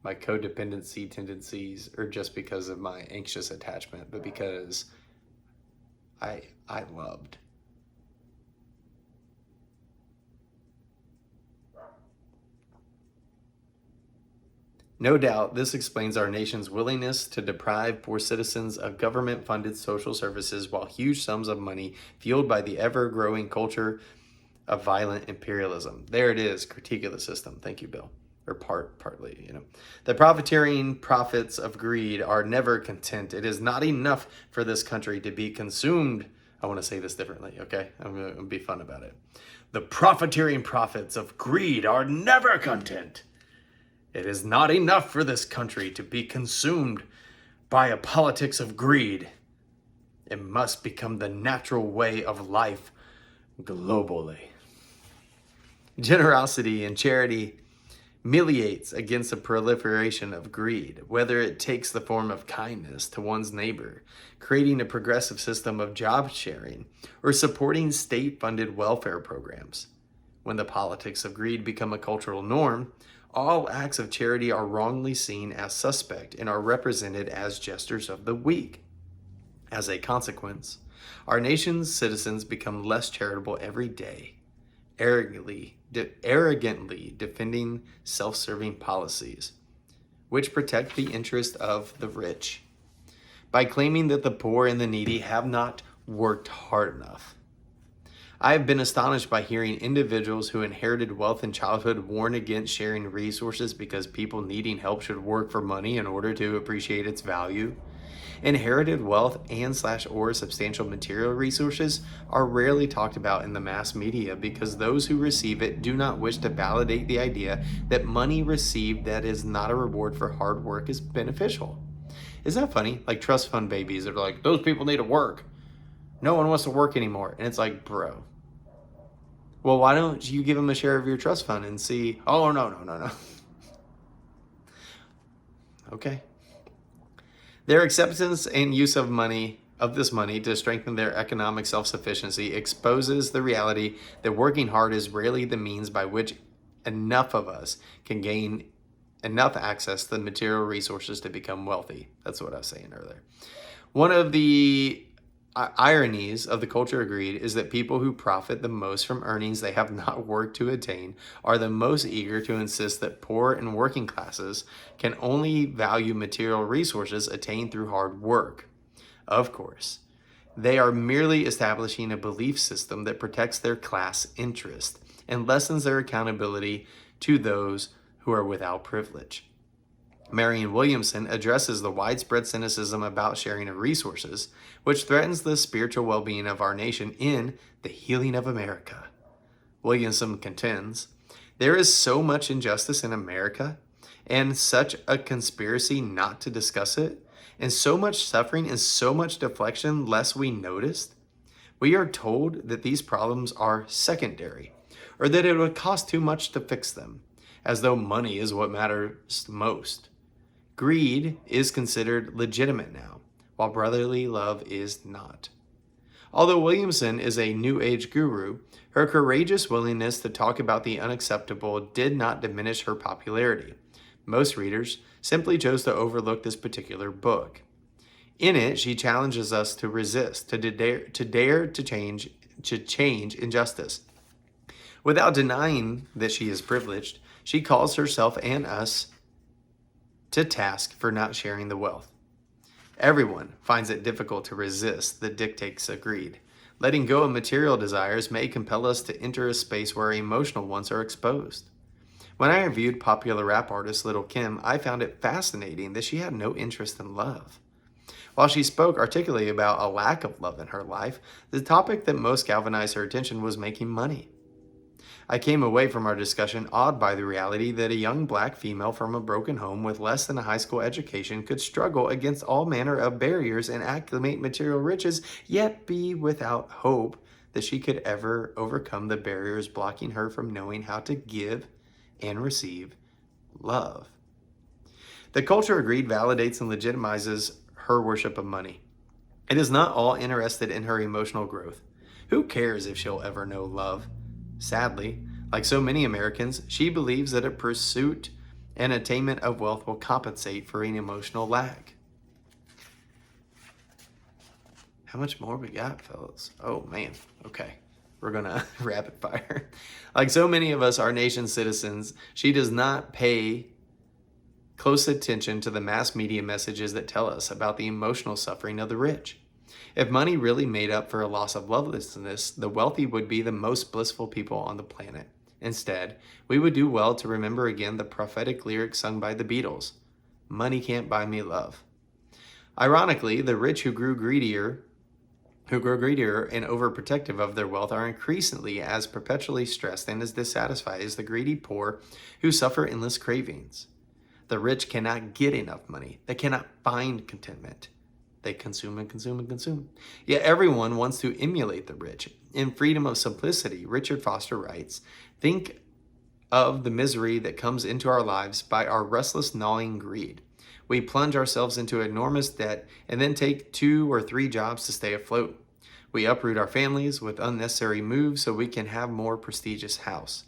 my codependency tendencies or just because of my anxious attachment, but because I loved. No doubt, this explains our nation's willingness to deprive poor citizens of government-funded social services while huge sums of money, fueled by the ever-growing culture of violent imperialism. There it is, critique of the system. Thank you, Bill. Or partly, you know. The profiteering profits of greed are never content. It is not enough for this country to be consumed. I want to say this differently, okay? I'm going to be fun about it. The profiteering profits of greed are never content. It is not enough for this country to be consumed by a politics of greed. It must become the natural way of life globally. Generosity and charity militates against the proliferation of greed, whether it takes the form of kindness to one's neighbor, creating a progressive system of job sharing, or supporting state-funded welfare programs. When the politics of greed become a cultural norm, all acts of charity are wrongly seen as suspect and are represented as gestures of the weak. As a consequence, our nation's citizens become less charitable every day, arrogantly defending self-serving policies, which protect the interest of the rich, by claiming that the poor and the needy have not worked hard enough. I have been astonished by hearing individuals who inherited wealth in childhood warn against sharing resources because people needing help should work for money in order to appreciate its value. Inherited wealth and/or substantial material resources are rarely talked about in the mass media because those who receive it do not wish to validate the idea that money received that is not a reward for hard work is beneficial. Isn't that funny? Like trust fund babies are like, those people need to work. No one wants to work anymore. And it's like, bro, well, why don't you give them a share of your trust fund and see, oh, no. Okay. Their acceptance and use of this money to strengthen their economic self-sufficiency exposes the reality that working hard is rarely the means by which enough of us can gain enough access to the material resources to become wealthy. That's what I was saying earlier. One of the ironies of the culture of greed is that people who profit the most from earnings they have not worked to attain are the most eager to insist that poor and working classes can only value material resources attained through hard work. Of course, they are merely establishing a belief system that protects their class interest and lessens their accountability to those who are without privilege. Marianne Williamson addresses the widespread cynicism about sharing of resources, which threatens the spiritual well-being of our nation in The Healing of America. Williamson contends, there is so much injustice in America and such a conspiracy not to discuss it, and so much suffering and so much deflection lest we noticed. We are told that these problems are secondary, or that it would cost too much to fix them, as though money is what matters most. Greed is considered legitimate now, while brotherly love is not. Although Williamson is a New Age guru, her courageous willingness to talk about the unacceptable did not diminish her popularity. Most readers simply chose to overlook this particular book. In it, she challenges us to resist, to dare to change injustice. Without denying that she is privileged, she calls herself and us to task for not sharing the wealth. Everyone finds it difficult to resist the dictates of greed. Letting go of material desires may compel us to enter a space where emotional ones are exposed. When I reviewed popular rap artist Lil' Kim, I found it fascinating that she had no interest in love. While she spoke articulately about a lack of love in her life, the topic that most galvanized her attention was making money. I came away from our discussion awed by the reality that a young black female from a broken home with less than a high school education could struggle against all manner of barriers and acclimate material riches, yet be without hope that she could ever overcome the barriers blocking her from knowing how to give and receive love. The culture of greed validates and legitimizes her worship of money. It is not all interested in her emotional growth. Who cares if she'll ever know love? Sadly, like so many Americans, she believes that a pursuit and attainment of wealth will compensate for an emotional lack. How much more we got, fellas? Oh, man. Okay. We're going to rapid fire. Like so many of us, our nation's citizens, she does not pay close attention to the mass media messages that tell us about the emotional suffering of the rich. If money really made up for a loss of lovelessness, the wealthy would be the most blissful people on the planet. Instead, we would do well to remember again the prophetic lyrics sung by the Beatles. Money can't buy me love. Ironically, the rich who grow greedier and overprotective of their wealth are increasingly as perpetually stressed and as dissatisfied as the greedy poor who suffer endless cravings. The rich cannot get enough money. They cannot find contentment. They consume and consume and consume. Yet everyone wants to emulate the rich. In Freedom of Simplicity, Richard Foster writes, think of the misery that comes into our lives by our restless gnawing greed. We plunge ourselves into enormous debt and then take 2 or 3 jobs to stay afloat. We uproot our families with unnecessary moves so we can have more prestigious house.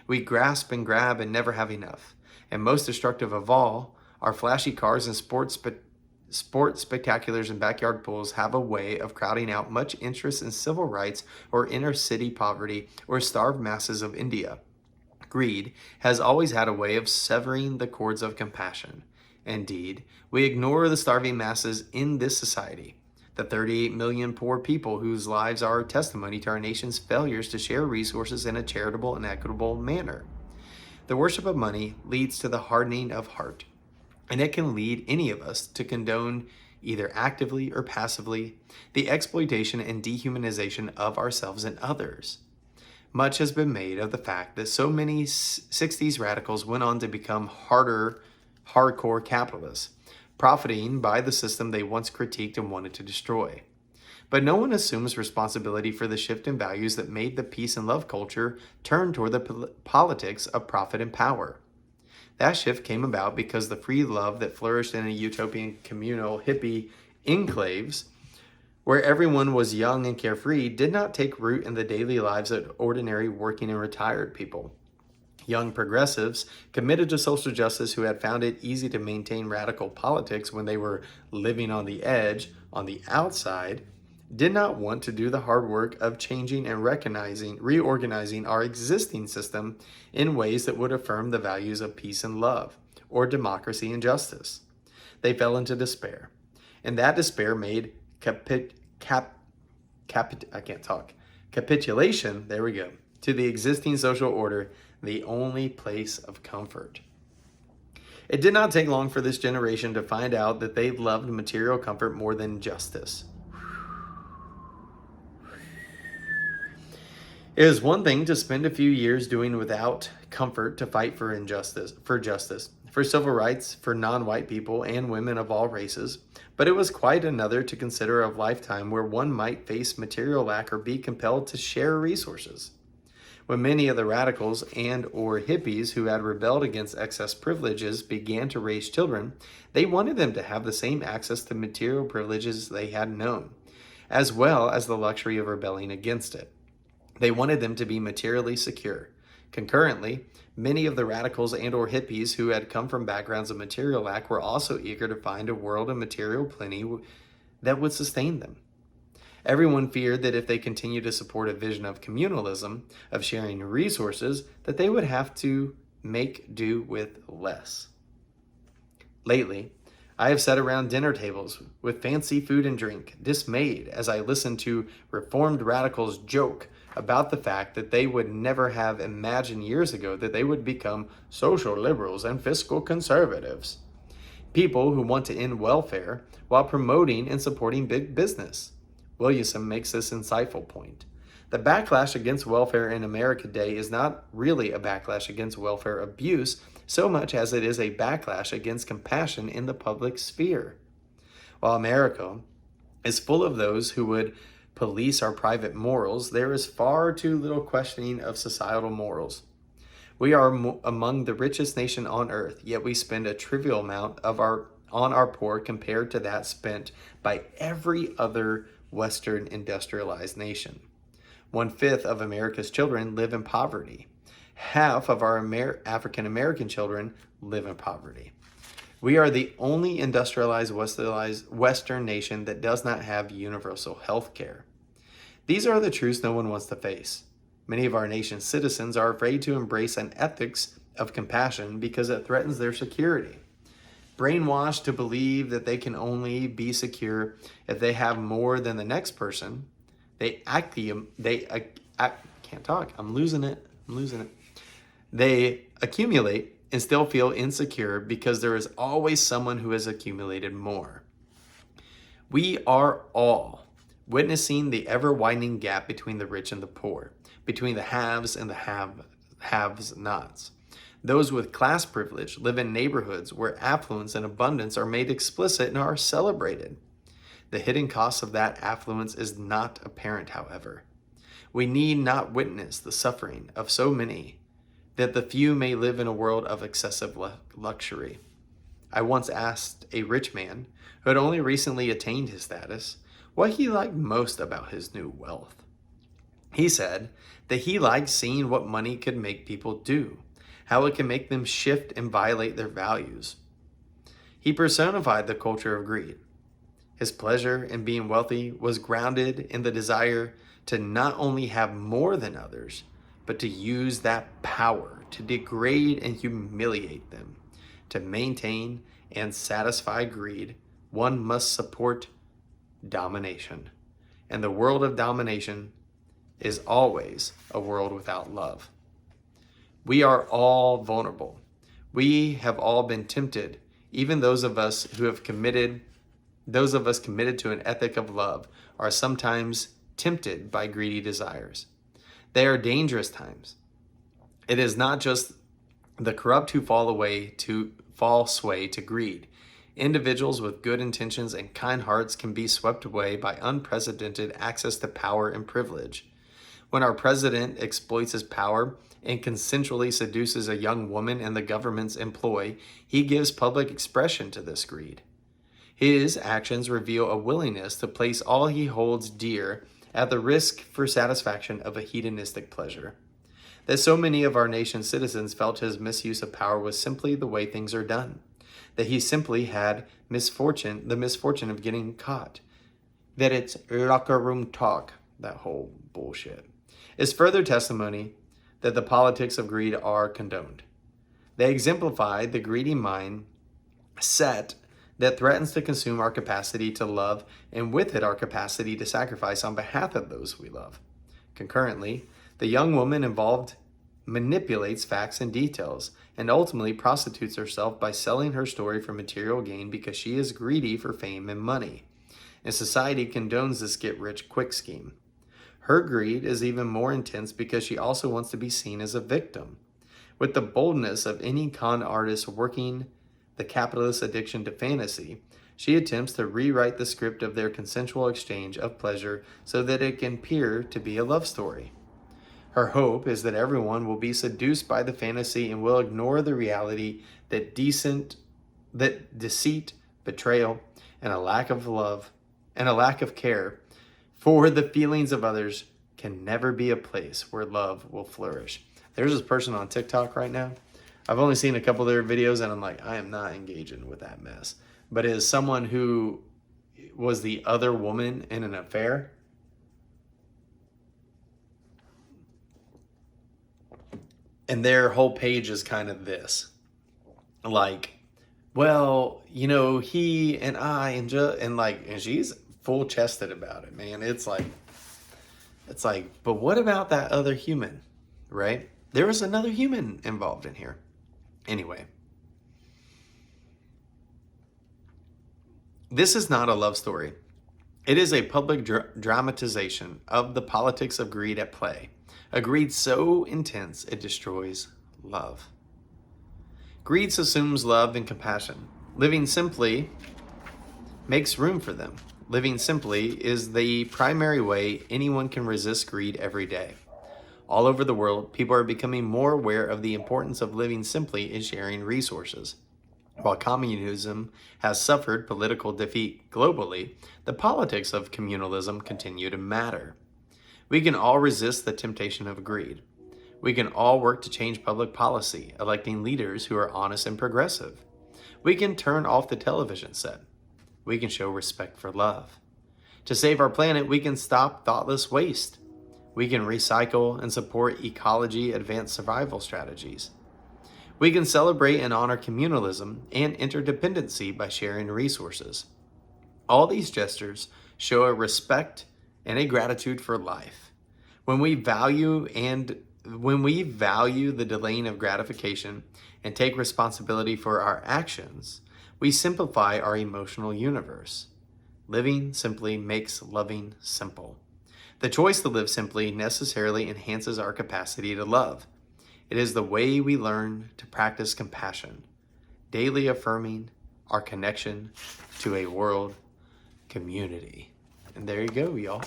We grasp and grab and never have enough. And most destructive of all, our flashy cars and sports spectaculars and backyard pools have a way of crowding out much interest in civil rights or inner city poverty or starved masses of India. Greed has always had a way of severing the cords of compassion. Indeed, we ignore the starving masses in this society, the 38 million poor people whose lives are a testimony to our nation's failures to share resources in a charitable and equitable manner. The worship of money leads to the hardening of heart, and it can lead any of us to condone, either actively or passively, the exploitation and dehumanization of ourselves and others. Much has been made of the fact that so many 60s radicals went on to become hardcore capitalists, profiting by the system they once critiqued and wanted to destroy. But no one assumes responsibility for the shift in values that made the peace and love culture turn toward the politics of profit and power. That shift came about because the free love that flourished in a utopian communal hippie enclaves where everyone was young and carefree did not take root in the daily lives of ordinary working and retired people. Young progressives committed to social justice who had found it easy to maintain radical politics when they were living on the edge, on the outside, did not want to do the hard work of changing and reorganizing our existing system in ways that would affirm the values of peace and love, or democracy and justice. They fell into despair, and that despair made capitulation, there we go, to the existing social order the only place of comfort. It did not take long for this generation to find out that they loved material comfort more than justice. It is one thing to spend a few years doing without comfort to fight for justice, for civil rights, for non-white people and women of all races, but it was quite another to consider a lifetime where one might face material lack or be compelled to share resources. When many of the radicals and or hippies who had rebelled against excess privileges began to raise children, they wanted them to have the same access to material privileges they had known, as well as the luxury of rebelling against it. They wanted them to be materially secure. Concurrently, many of the radicals and or hippies who had come from backgrounds of material lack were also eager to find a world of material plenty that would sustain them. Everyone feared that if they continued to support a vision of communalism, of sharing resources, that they would have to make do with less. Lately, I have sat around dinner tables with fancy food and drink, dismayed as I listened to reformed radicals joke about the fact that they would never have imagined years ago that they would become social liberals and fiscal conservatives. People who want to end welfare while promoting and supporting big business. Williamson makes this insightful point. The backlash against welfare in America today is not really a backlash against welfare abuse so much as it is a backlash against compassion in the public sphere. While America is full of those who would police our private morals, there is far too little questioning of societal morals. We are among the richest nation on earth, yet we spend a trivial amount on our poor compared to that spent by every other Western industrialized nation. 1/5 of America's children live in poverty. Half of our African American children live in poverty. We are the only industrialized Western nation that does not have universal health care. These are the truths no one wants to face. Many of our nation's citizens are afraid to embrace an ethics of compassion because it threatens their security. Brainwashed to believe that they can only be secure if they have more than the next person, they accumulate and still feel insecure because there is always someone who has accumulated more. We are all witnessing the ever-widening gap between the rich and the poor, between the haves and the have-nots. Those with class privilege live in neighborhoods where affluence and abundance are made explicit and are celebrated. The hidden cost of that affluence is not apparent, however. We need not witness the suffering of so many that the few may live in a world of excessive luxury. I once asked a rich man who had only recently attained his status what he liked most about his new wealth. He said that he liked seeing what money could make people do, how it can make them shift and violate their values. He personified the culture of greed. His pleasure in being wealthy was grounded in the desire to not only have more than others, but to use that power to degrade and humiliate them. To maintain and satisfy greed, one must support domination. And the world of domination is always a world without love. We are all vulnerable. We have all been tempted, even those of us committed to an ethic of love are sometimes tempted by greedy desires. They are dangerous times. It is not just the corrupt who fall sway to greed. Individuals with good intentions and kind hearts can be swept away by unprecedented access to power and privilege. When our president exploits his power and consensually seduces a young woman in the government's employ, he gives public expression to this greed. His actions reveal a willingness to place all he holds dear at the risk for satisfaction of a hedonistic pleasure. That so many of our nation's citizens felt his misuse of power was simply the way things are done. That he simply had the misfortune of getting caught. That it's locker room talk, that whole bullshit, is further testimony that the politics of greed are condoned. They exemplify the greedy mind set that threatens to consume our capacity to love, and with it our capacity to sacrifice on behalf of those we love. Concurrently, the young woman involved manipulates facts and details, and ultimately prostitutes herself by selling her story for material gain because she is greedy for fame and money. And society condones this get-rich-quick scheme. Her greed is even more intense because she also wants to be seen as a victim. With the boldness of any con artist working the capitalist addiction to fantasy, she attempts to rewrite the script of their consensual exchange of pleasure so that it can appear to be a love story. Her hope is that everyone will be seduced by the fantasy and will ignore the reality that deceit, betrayal, and a lack of love and a lack of care for the feelings of others can never be a place where love will flourish. There's this person on TikTok right now. I've only seen a couple of their videos and I'm like, I am not engaging with that mess. But as someone who was the other woman in an affair, and their whole page is kind of this. Like, well, you know, he and I and she's full chested about it, man. It's like, but what about that other human, right? There was another human involved in here. Anyway, this is not a love story. It is a public dramatization of the politics of greed at play. A greed so intense it destroys love. Greed assumes love and compassion. Living simply makes room for them. Living simply is the primary way anyone can resist greed every day. All over the world, people are becoming more aware of the importance of living simply and sharing resources. While communism has suffered political defeat globally, the politics of communalism continue to matter. We can all resist the temptation of greed. We can all work to change public policy, electing leaders who are honest and progressive. We can turn off the television set. We can show respect for love. To save our planet, we can stop thoughtless waste. We can recycle and support ecology advanced survival strategies. We can celebrate and honor communalism and interdependency by sharing resources. All these gestures show a respect and a gratitude for life. When we value the delaying of gratification and take responsibility for our actions, we simplify our emotional universe. Living simply makes loving simple. The choice to live simply necessarily enhances our capacity to love. It is the way we learn to practice compassion, daily affirming our connection to a world community. And there you go, y'all.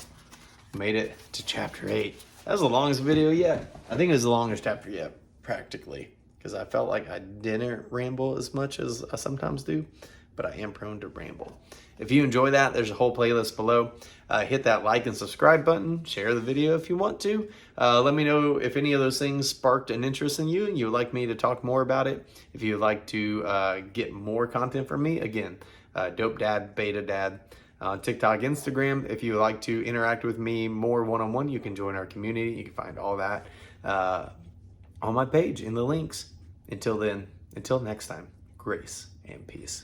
Made it to chapter 8. That was the longest video yet. I think it was the longest chapter yet, practically, because I felt like I didn't ramble as much as I sometimes do, but I am prone to ramble. If you enjoy that, there's a whole playlist below. Hit that like and subscribe button. Share the video if you want to. Let me know if any of those things sparked an interest in you and you would like me to talk more about it. If you would like to get more content from me, again, Dope Dad, Beta Dad, on TikTok, Instagram. If you would like to interact with me more one-on-one, you can join our community. You can find all that on my page in the links. Until then, until next time, grace and peace.